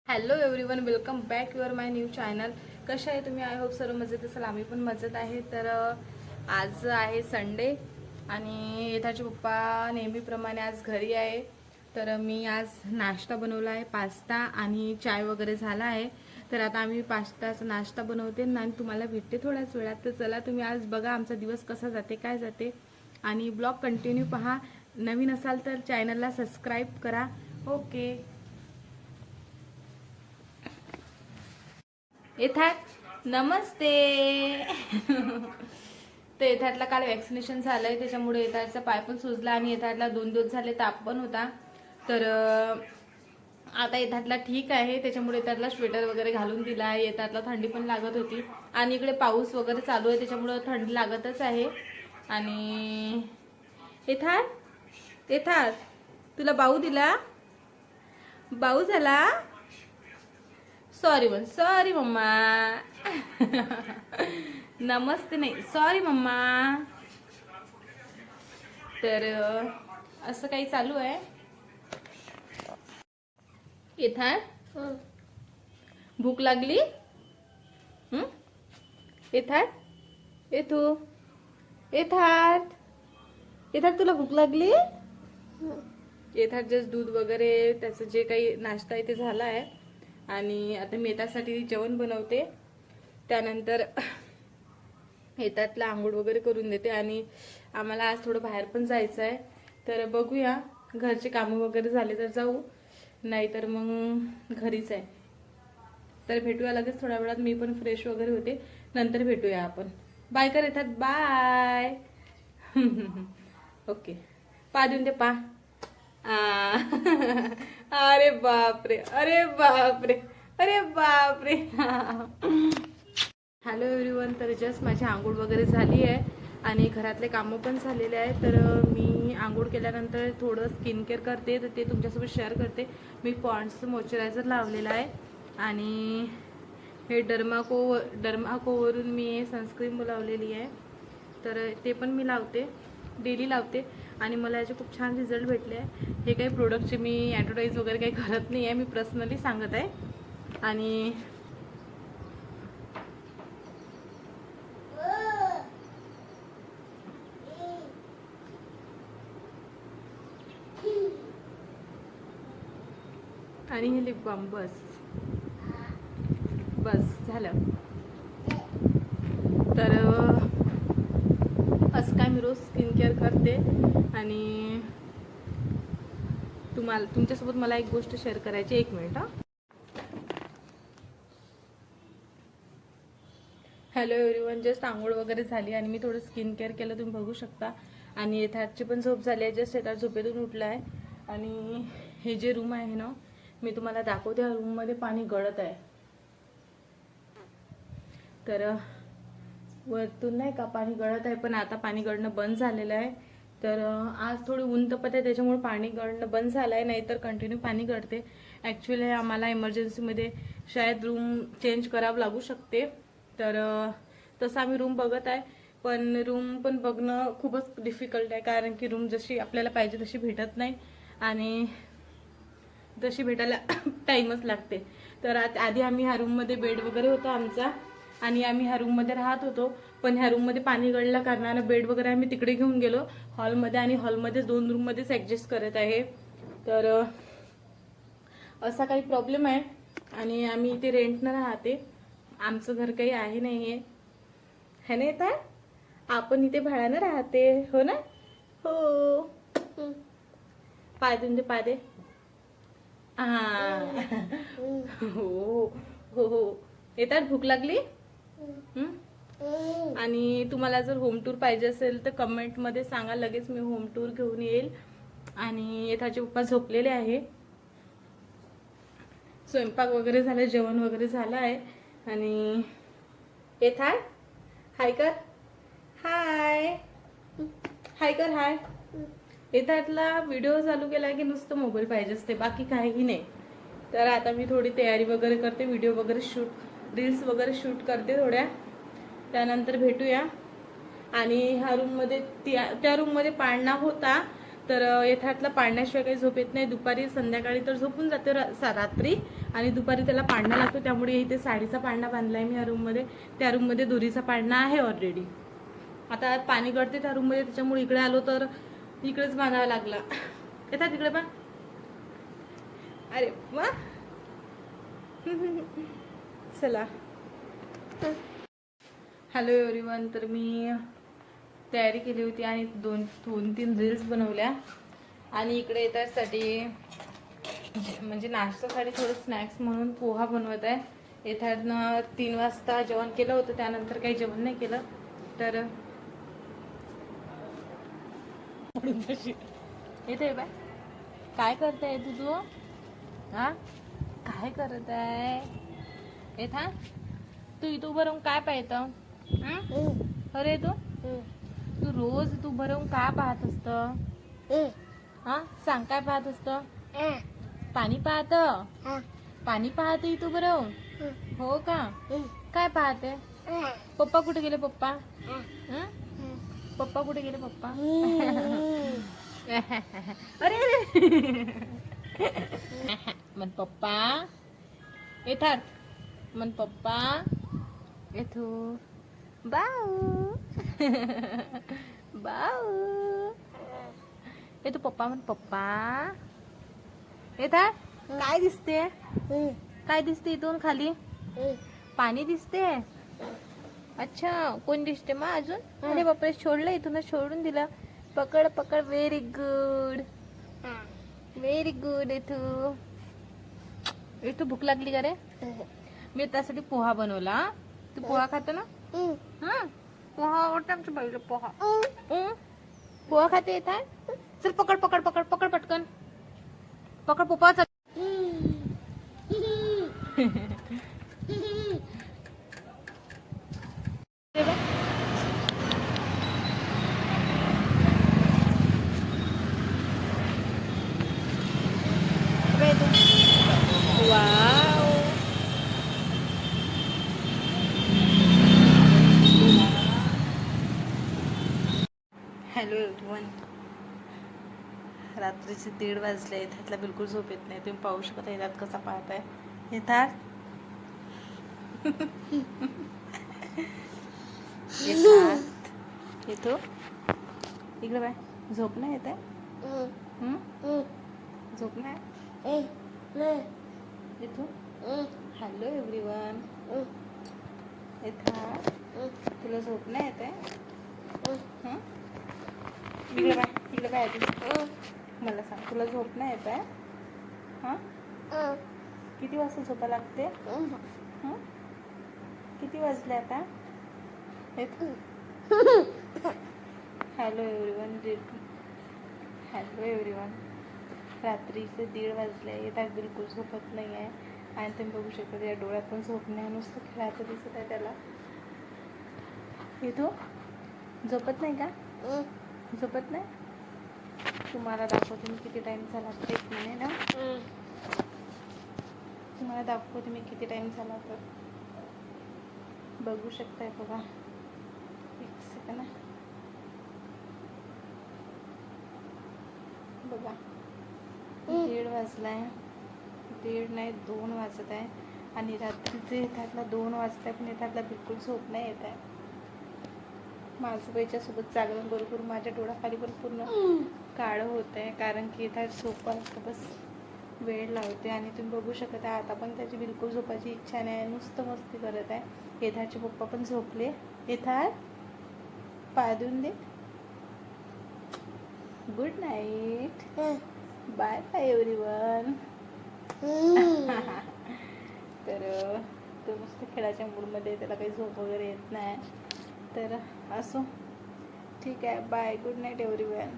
Hello everyone, welcome back your my new channel. कशा आहे तुम्ही? आय होप सर्व मजेत असेल. आम्ही पण मजेत आहे. तर आज आहे संडे आणि येथाचे पप्पा नेहमीप्रमाणे आज घरी आहे. तर मी आज नाश्ता बनवला आहे, पास्ता आणि चाय वगैरे झाला आहे. तर आता आम्ही पास्ताचा नाश्ता बनवते आणि तुम्हाला भेटते थोड्याच वेळात. तर चला तुम्ही आज बघा आमचा दिवस कसा जाते, काय जाते आणि ब्लॉग कंटिन्यू पहा. नवीन असाल तर चॅनलला सबस्क्राईब करा. ओके. येथात नमस्ते. तर येथातला काल वॅक्सिनेशन झालंय, त्याच्यामुळे येथाटचा पाय पण सुजला आणि येथाटला 2 दिवस झाले ताप पण होता. तर आता येथाटला ठीक आहे, त्याच्यामुळे येथाटला स्वेटर वगैरे घालून दिला आहे. येथाटला थंडी पण लागत होती आणि इकडे पाऊस वगैरे चालू आहे, त्याच्यामुळे थंडी लागतच आहे. आणि येथाट येथाट तुला बाऊ दिला, बाऊ झाला. Sorry mamma. नमस्ते नाही, सॉरी मम्मा. तर असं काही चालू आहे. येथाट भूक लागली? येथाट येथू येथाट येथाट तुला भूक लागली? येथाट जस्ट दूध वगैरे त्याचं जे काही नाश्ता आहे ते झाला आहे आणि आता मी येतासाठी जेवण बनवते. त्यानंतर येतातला आंघोळ वगैरे करून देते आणि आम्हाला आज थोडं बाहेर पण जायचं आहे. तर बघूया, घरचे कामं वगैरे झाले तर जाऊ, नाहीतर मग घरीच आहे. तर भेटूया लगेच थोड्या वेळात. मी पण फ्रेश वगैरे होते, नंतर भेटूया आपण. बाय कर येतात, बाय. ओके, पा देऊन दे, पा. अरे बापरे, अरे बापरे, अरे बापरे. Hello everyone. तर जस्ट माझी आंघोळ वगैरे झाली आहे आणि घरातले कामं पण झालेले आहेत. तर मी आंघोळ केल्यानंतर थोडं स्किन केअर करते, तर ते तुमच्यासोबत शेअर करते. मी पॉन्ड्सचं मॉइश्चरायझर लावलेलं आहे आणि हे डर्माकोवरून मी सनस्क्रीन लावलेली आहे. तर ते पण मी लावते, डेली लावते आणि मला याचे खूप छान रिझल्ट भेटले आहे. हे काही प्रोडक्टचे मी ॲडव्हर्टाईज वगैरे काही करत नाही आहे, मी पर्सनली सांगत आहे. आणि हे लिप बाम, बस बस झालं. तर असं काय मी रोज स्किन केअर करते आणि तुमच्यासोबत मला एक गोष्ट शेअर करायची. 1 मिनिट. Hello everyone. जस्ट आंघोळ वगैरे झाली आणि मी थोडं स्किन केअर केलं, तुम्ही बघू शकता. आणि येथाटची पण झोप झाली आहे, जस्ट येथाट झोपेतून उठला आहे. आणि हे जे रूम आहे ना, मी तुम्हाला दाखवते. ह्या रूममध्ये पाणी गळत आहे. तर वरतून नाही का पाणी गळत आहे, पण आता पाणी गळणं बंद झालेलं आहे. तर आज थोडी ऊन तपत आहे, त्याच्यामुळे पाणी गळणं बंद झालं आहे, नाहीतर कंटिन्यू पाणी गळते. ॲक्च्युली आम्हाला इमर्जन्सीमध्ये शायद रूम चेंज करावं लागू शकते. तर तसं आम्ही रूम बघत आहे, पण रूम पण बघणं खूपच डिफिकल्ट आहे, कारण की रूम जशी आपल्याला पाहिजे तशी भेटत नाही आणि तशी भेटायला टाईमच लागते. तर आधी आम्ही ह्या रूममध्ये बेड वगैरे होता आमचा आणि आम्ही ह्या रूममध्ये राहत होतो, पण ह्या रूममध्ये पाणी गळल्या कारणानं बेड वगैरे आम्ही तिकडे घेऊन गेलो हॉलमध्ये आणि हॉलमध्ये 2 रूममध्येच ॲडजस्ट करत आहे. तर असा काही प्रॉब्लेम आहे आणि आम्ही इथे रेंटनं राहते. आमचं घर काही आहे नाही आहे ना येतात. आपण इथे भाड्यानं राहते, हो ना? हो. पाय देऊन दे, पाय दे. हो हो हो. येतात, भूक लागली? आणि तुम्हाला जर होम टूर पाहिजे असेल तर कमेंटमध्ये सांगा, लगेच मी होम टूर घेऊन येईल. आणि येथाचे पप्पा झोपलेले आहे. स्वयंपाक वगैरे झालं, जेवण वगैरे झालं आहे. आणि येथाट हाय कर, हाय हाय कर, हाय. येथाटला व्हिडिओ चालू केला की नुसतं मोबाईल पाहिजे असते, बाकी काही नाही. तर आता मी थोडी तयारी वगैरे करते, व्हिडिओ वगैरे रील्स वगैरे शूट करते थोड्या. त्यानंतर भेटूया. आणि ह्या रूममध्ये त्या रूममध्ये पाळणा होता, तर येथातला पाळण्याशिवाय काही झोप येत नाही. दुपारी संध्याकाळी तर झोपून जाते रात्री, आणि दुपारी त्याला पाळणा लागतो, त्यामुळे इथे साडीचा पाळणा बांधलाय मी या रूममध्ये. त्या रूममध्ये दोरीचा पाळणा आहे ऑलरेडी. आता पाणी गळते त्या रूममध्ये, त्याच्यामुळे इकडे आलो तर इकडेच बांधावा लागला. येतात तिकडे पण. अरे वा. चला. Hello everyone. तर मी तयारी केली होती आणि दोन तीन रील्स बनवल्या. आणि इकडे येण्यासाठी म्हणजे नाश्त्यासाठी थोडं स्नॅक्स म्हणून पोहा बनवत आहे. येताना 3 वाजता जेवण केलं होतं, त्यानंतर काही जेवण नाही केलं. तर येते बाय. काय करताय तू? हा, काय करत आहे? येथा तू इथं उभं राहून काय पाहतं? अरे तू रोज तू उभं राहून काय पाहत असत? हा, सांग काय पाहत असत? पाणी पाहत. पाणी पाहत इथं उभं राहून. हो का? काय पाहते? पप्पा कुठे गेले? पप्पा पप्पा कुठे गेले? पप्पा अरे मन पप्पा येतात. मन पप्पा येतो. बाऊ बाऊ येतो. पप्पा मन पप्पा येतात. काय दिसते? काय दिसते इथून खाली? पाणी दिसते. अच्छा, कोण दिसते मग अजून? अरे बापरे, सोडलं इथूनच सोडून दिलं. पकड पकड. Very good, very good. इथं भूक लागली का रे? मी त्यासाठी पोहा बनवला. तू पोहा खातो ना? हा, पोहा आवडतं आमच्या बाईला. पोहा पोहा खाते. येतात. चल पकड पकड पकड पकड पटकन पकड. पप्पा चल. वाव. Hello everyone. रात्रीचे 1:30 वाजले. त्यातला बिलकुल झोप येत नाही. तुम्ही पाहू शकता येतात कसा पाहताय. येतात. येतो इकडे बाय. झोप नाही येत आहे? झोप नाही येतो. Hello everyone. येतात. तुला झोप नाही येत आहे? इकडे बाय. इकडे बाय. मला सांग, तुला झोप नाही येत आहे? हा, किती वाजता झोपा लागते? किती वाजले आता? Hello everyone. Hello everyone. रात्रीचे 1:30 वाजले. येतात बिलकुल झोपत नाही आहे. आणि तुम्ही बघू शकता त्या डोळ्यात पण झोप नाही, नुसतं खेळायचं दिसत आहे त्याला. येतो. झोपत नाही का? झोपत नाही. तुम्हाला दाखवते मी किती टाइम झाला. एक महिने ना. तुम्हाला दाखवते मी किती टाइम झाला. तर बघू शकताय बघा. एक सेकंड. बघा, 1:30 वाजलाय. 1:30 नाही, 2 वाजत आहे. आणि रात्रीचे त्यातला 2 वाजत आहे, पण त्यातला बिलकुल झोप नाही येत आहे. माझं याच्यासोबत जागरण बरोबर माझ्या डोळ्याखाली पण पूर्ण काळं होत आहे, कारण की इथं झोपायचं बस वेळ लावते. आणि तुम्ही बघू शकता आता पण त्याची बिलकुल झोपायची इच्छा नाही, नुसतं मस्ती करत आहे. येथाचे पप्पा पण झोपले. येथार पाय देऊन दे. Good night. Bye bye everyone. तर तो मस्त खेळाच्या मूडमध्ये, त्याला काही झोप वगैरे येत नाही. तर असो, ठीक आहे. बाय. Good night everyone.